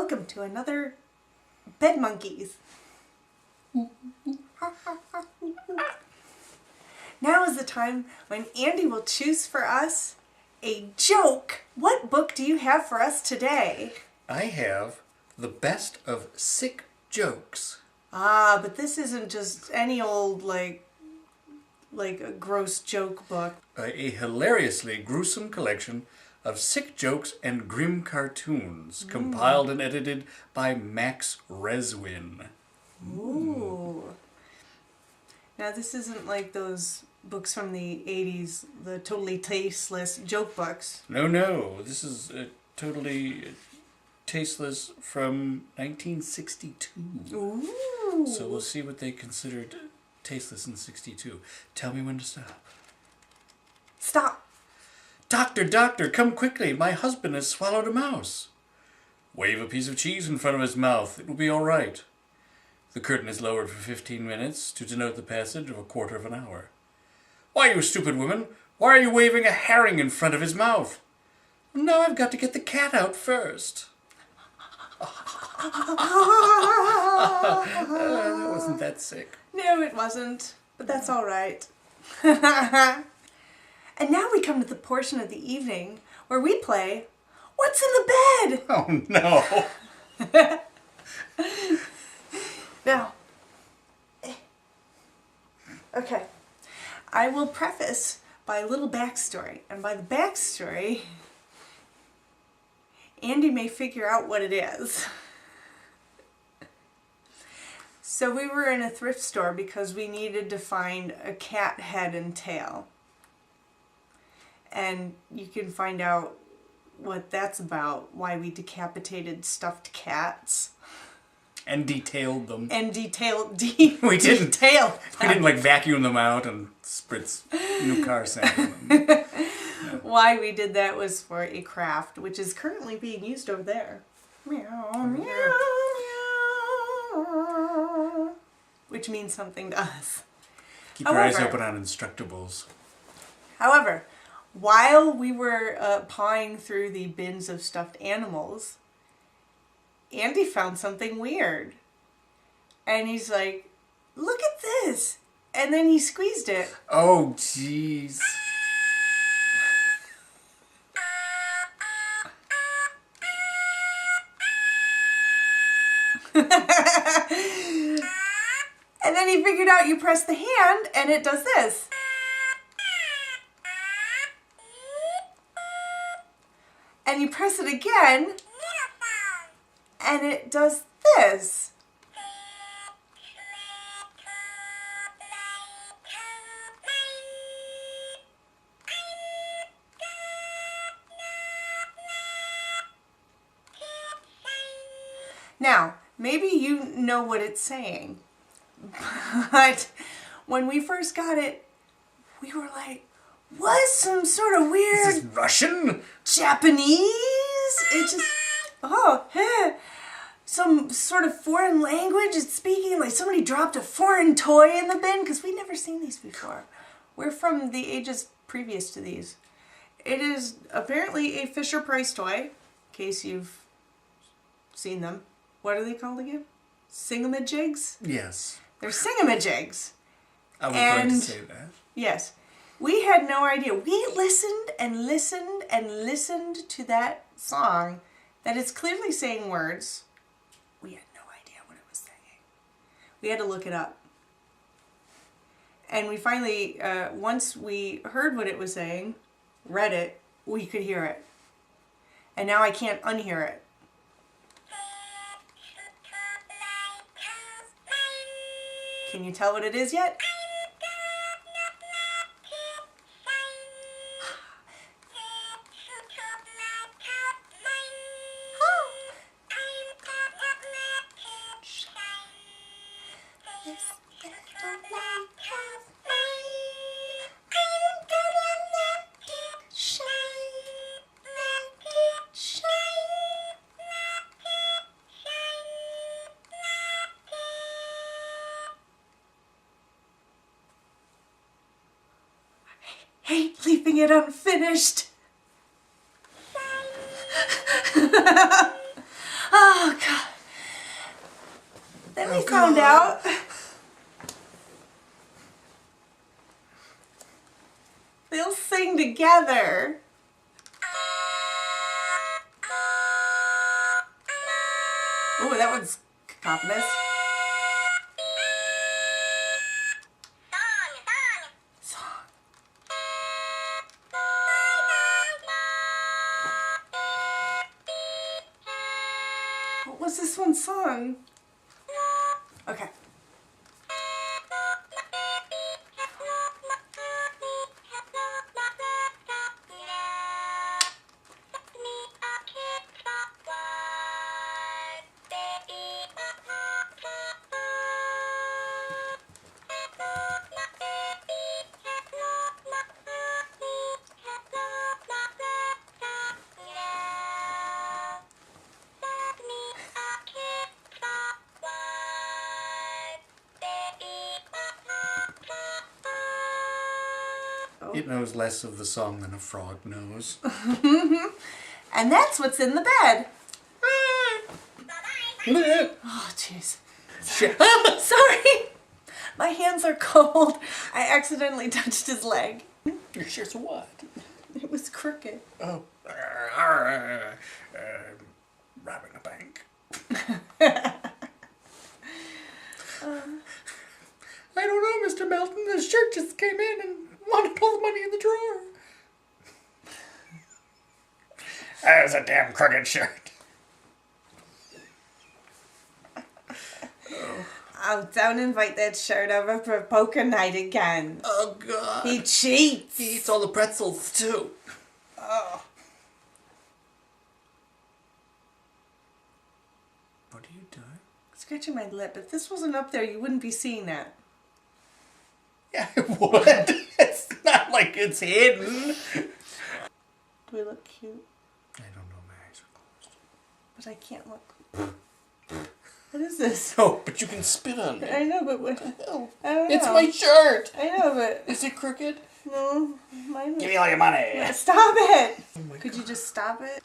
Welcome to another Bed Monkeys. Now is the time when Andy will choose for us a joke. What book do you have for us today? I have The Best of Sick Jokes. Ah, but this isn't just any old, like a gross joke book. A hilariously gruesome collection of sick jokes and grim cartoons, compiled and edited by Max Reswin. Ooh. Now this isn't like those books from the 80s, the totally tasteless joke books. No, this is totally tasteless from 1962. Ooh. So we'll see what they considered tasteless in 62. Tell me when to stop. Stop. Doctor, come quickly. My husband has swallowed a mouse. Wave a piece of cheese in front of his mouth. It will be all right. The curtain is lowered for 15 minutes to denote the passage of a quarter of an hour. Why, you stupid woman, why are you waving a herring in front of his mouth? Now I've got to get the cat out first. That wasn't that sick. No, it wasn't. But that's all right. And now we come to the portion of the evening where we play What's in the Bed? Oh, no. Now, okay, I will preface by a little backstory. And by the backstory, Andy may figure out what it is. So we were in a thrift store because we needed to find a cat head and tail. And you can find out what that's about, why we decapitated stuffed cats. And detailed them. And detailed. We didn't vacuum them out and spritz new car scent on them. No. Why we did that was for a craft, which is currently being used over there. Meow, meow, meow. Which means something to us. Keep your eyes open on Instructables. However, while we were pawing through the bins of stuffed animals, Andy found something weird. And he's like, look at this. And then he squeezed it. Oh, jeez. And then he figured out you press the hand and it does this. And you press it again and it does this. Now, maybe you know what it's saying, but when we first got it, we were like, what? Some sort of weird... Is this Russian? Japanese? It just... some sort of foreign language it's speaking, like somebody dropped a foreign toy in the bin, because we'd never seen these before. We're from the ages previous to these. It is apparently a Fisher-Price toy, in case you've seen them. What are they called again? Singamajigs? Yes. They're singamajigs. I was going to say that. Yes. We had no idea. We listened and listened and listened to that song that is clearly saying words. We had no idea what it was saying. We had to look it up. And we finally, once we heard what it was saying, read it, we could hear it. And now I can't unhear it. Can you tell what it is yet? Hate leaving it unfinished. Oh, God. Then we found out. They'll sing together. Ooh, that one's cacophonous. Song. What was this one song? Okay. It knows less of the song than a frog knows. And that's what's in the bed. Oh, Oh, jeez. Sorry. My hands are cold. I accidentally touched his leg. Your shirt's what? It was crooked. Oh. Robbing a bank. I don't know, Mr. Melton. The shirt just came in and wanted all the money in the drawer. That was a damn crooked shirt. Oh, don't invite that shirt over for poker night again. Oh, God. He cheats. He eats all the pretzels, too. Oh. What are you doing? Scratching my lip. If this wasn't up there, you wouldn't be seeing that. Yeah, it would. It's not like it's hidden. Do I look cute? I don't know, my eyes are closed. But I can't look. What is this? Oh, but you can spit on it. I know, but what? Hell, I don't know. it's my shirt. I know, but Is it crooked? no, mine. Give me all your money. Stop it! Oh my Could you just stop it?